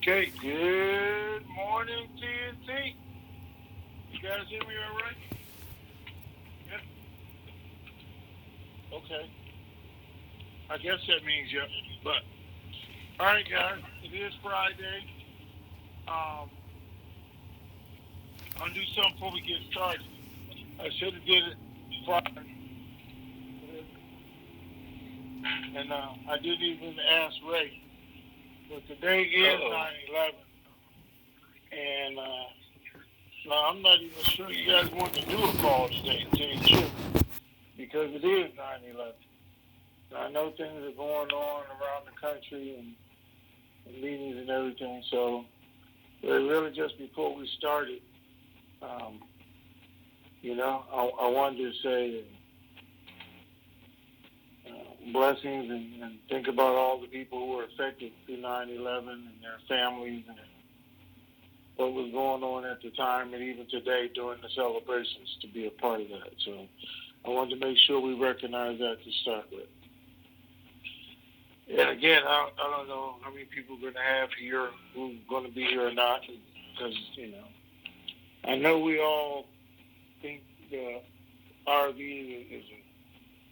Okay, good morning, TNT. You guys hear me all right? Yep. Okay. I guess that means yep. But, all right, guys, it is Friday. Um, I'll do something before we get started. I should have did it Friday, and I didn't even ask Ray. But today is Uh-oh. 9/11, and no, I'm not even sure you guys want to do a call today, to tell you the truth, because it is 9/11. I know things are going on around the country and meetings and everything. So, really, just before we started, um, I wanted to say blessings and think about all the people who were affected through 9/11 and their families and what was going on at the time and even today during the celebrations to be a part of that. So, I wanted to make sure we recognize that to start with. And again, I don't know how many people we're going to have here who's going to be here or not, because, I know we all think the RV is a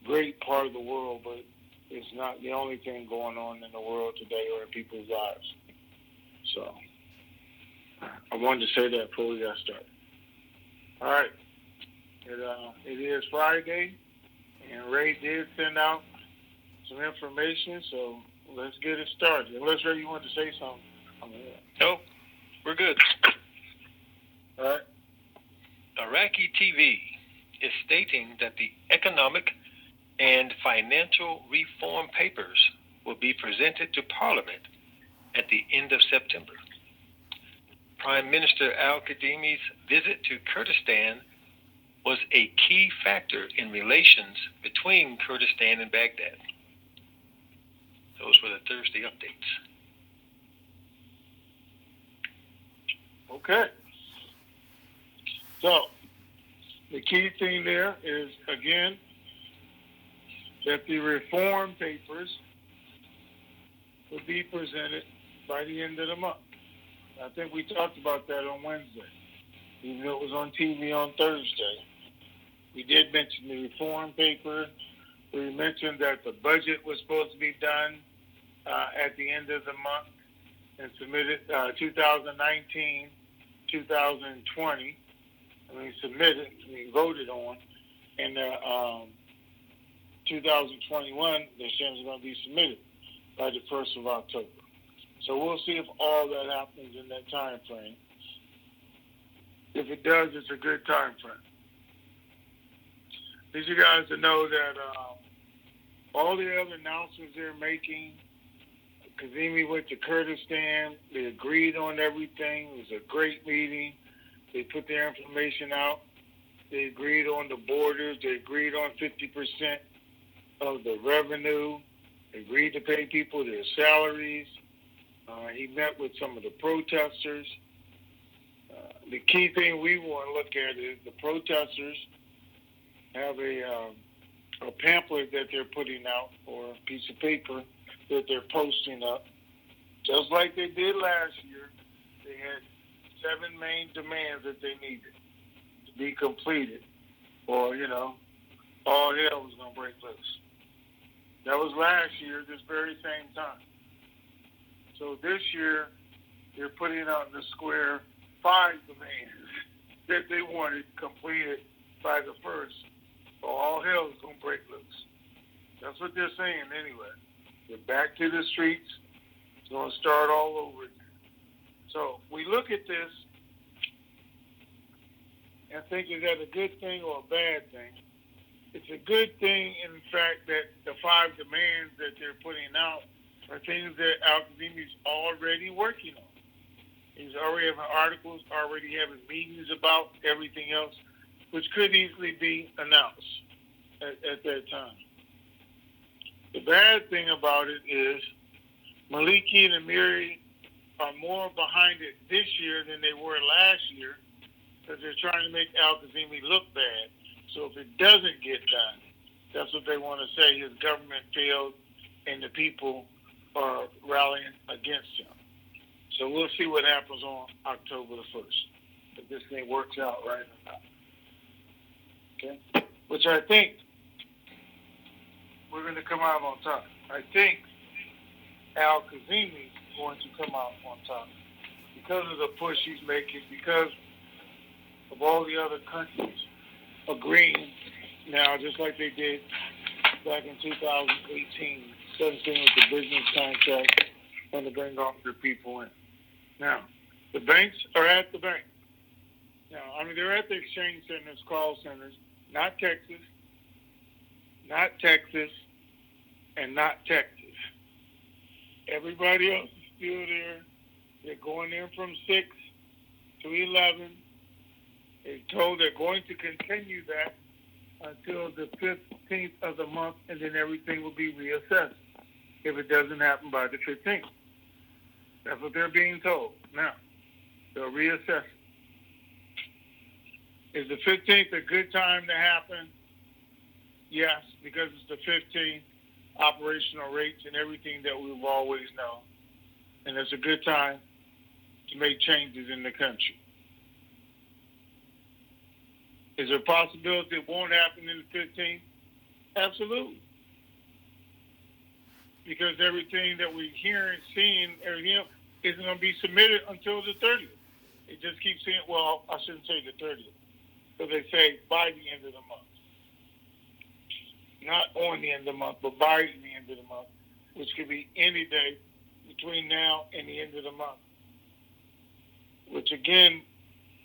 great part of the world, but it's not the only thing going on in the world today or in people's lives. So I wanted to say that before we got started. All right. It is Friday, and Ray did send out some information, so let's get it started. Unless, Ray, you want to say something. No, we're good. All right. Iraqi TV is stating that the economic and financial reform papers will be presented to Parliament at the end of September. Prime Minister al-Kadhimi's visit to Kurdistan was a key factor in relations between Kurdistan and Baghdad. Those were the Thursday updates. Okay. So, the key thing there is, again, that the reform papers will be presented by the end of the month. I think we talked about that on Wednesday, even though it was on TV on Thursday. We did mention the reform paper. We mentioned that the budget was supposed to be done at the end of the month and submitted 2019, 2020. Submitted, voted on, and 2021, they're saying it's going to be submitted by the 1st of October. So we'll see if all that happens in that time frame. If it does, it's a good time frame. Need you guys to know that all the other announcements they're making, Kazemi went to Kurdistan, they agreed on everything, it was a great meeting. They put their information out. They agreed on the borders. They agreed on 50% of the revenue. They agreed to pay people their salaries. He met with some of the protesters. The key thing we want to look at is the protesters have a pamphlet that they're putting out, or a piece of paper that they're posting up. Just like they did last year, they had 7 main demands that they needed to be completed, or, all hell was going to break loose. That was last year, this very same time. So this year, they're putting out in the square 5 demands that they wanted completed by the 1st, or all hell is going to break loose. That's what they're saying anyway. They're back to the streets. It's going to start all over again. So we look at this and think, is that a good thing or a bad thing? It's a good thing in fact that the 5 demands that they're putting out are things that al-Kadhimi's already working on. He's already having articles, already having meetings about everything else, which could easily be announced at that time. The bad thing about it is Maliki and Amiri are more behind it this year than they were last year, because they're trying to make al-Kadhimi look bad. So if it doesn't get done, that's what they want to say. His government failed and the people are rallying against him. So we'll see what happens on October the 1st, if this thing works out right or not. Okay? Which I think we're going to come out on top. I think Al Kazemi is going to come out on top because of the push he's making, because of all the other countries agreeing now, just like they did back in 2018, 17 with the business contract and to bring all their people in. Now, the banks are at the bank. Now, I mean, they're at the exchange centers, call centers, not Texas, and not Texas. Everybody else is still there. They're going in from 6 to 11. They're told they're going to continue that until the 15th of the month, and then everything will be reassessed if it doesn't happen by the 15th. That's what they're being told. Now, they'll reassess it. Is the 15th a good time to happen? Yes, because it's the 15th, operational rates and everything that we've always known. And it's a good time to make changes in the country. Is there a possibility it won't happen in the 15th? Absolutely. Because everything that we're hearing, seeing, everything else isn't going to be submitted until the 30th. It just keeps saying, well, I shouldn't say the 30th. So they say by the end of the month. Not on the end of the month, but by the end of the month, which could be any day between now and the end of the month. Which again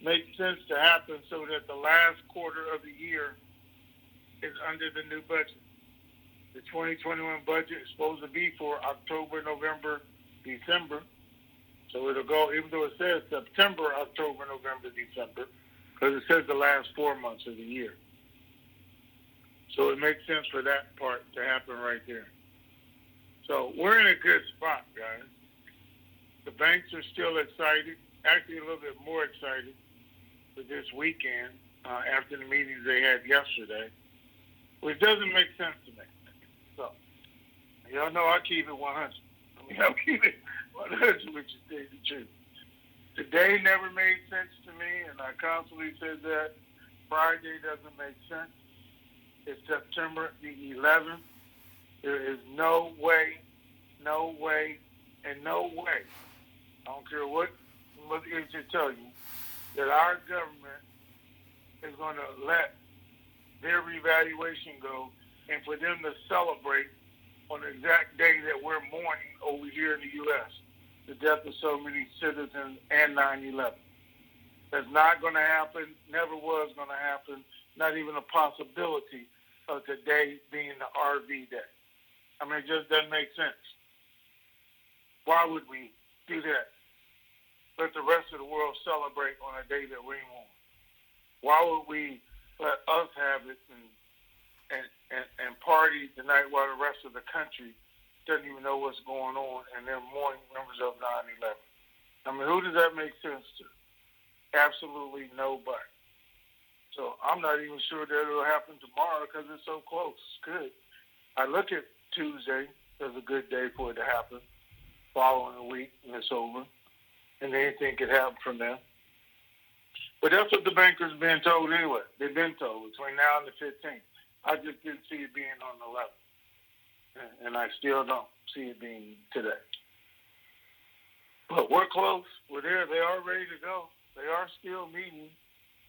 makes sense to happen so that the last quarter of the year is under the new budget. The 2021 budget is supposed to be for October, November, December. So it'll go, even though it says September, October, November, December, because it says the last 4 months of the year. So it makes sense for that part to happen right there. So we're in a good spot, guys. The banks are still excited, actually a little bit more excited for this weekend after the meetings they had yesterday, which doesn't make sense to me. So, y'all know I keep it 100. I mean, I'll keep it 100 with you, tell you the truth. Today never made sense to me, and I constantly said that. Friday doesn't make sense. It's September the 11th. There is no way, and no way. I don't care what it tell you, that our government is going to let their revaluation go and for them to celebrate on the exact day that we're mourning over here in the U.S., the death of so many citizens and 9/11. That's not going to happen, never was going to happen, not even a possibility of today being the RV day. I mean, it just doesn't make sense. Why would we do that? Let the rest of the world celebrate on a day that we won't. Why would we let us have it and party tonight while the rest of the country doesn't even know what's going on and they're mourning members of 9/11? I mean, who does that make sense to? Absolutely nobody. So I'm not even sure that it'll happen tomorrow because it's so close. It's good. I look at Tuesday as a good day for it to happen, following a week and it's over. And anything could happen from there. But that's what the bankers have been told anyway. They've been told between now and the 15th. I just didn't see it being on the 11th. And I still don't see it being today. But we're close. We're there. They are ready to go. They are still meeting.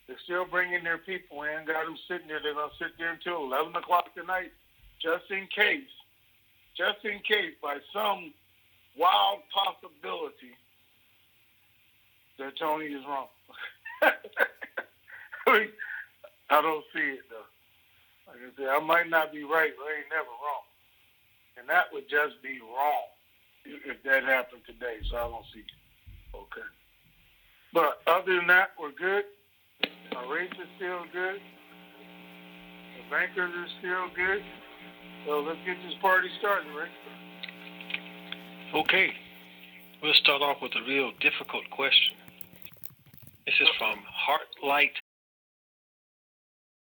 They're still bringing their people in. Got them sitting there. They're going to sit there until 11 o'clock tonight just in case by some wild possibility that Tony is wrong. I mean, I don't see it, though. Like I said, I might not be right, but I ain't never wrong. And that would just be wrong if that happened today, so I don't see it. Okay. But other than that, we're good. Our rates are still good. The bankers are still good. So let's get this party started, Rick. Okay. We'll start off with a real difficult question. This is from Heartlight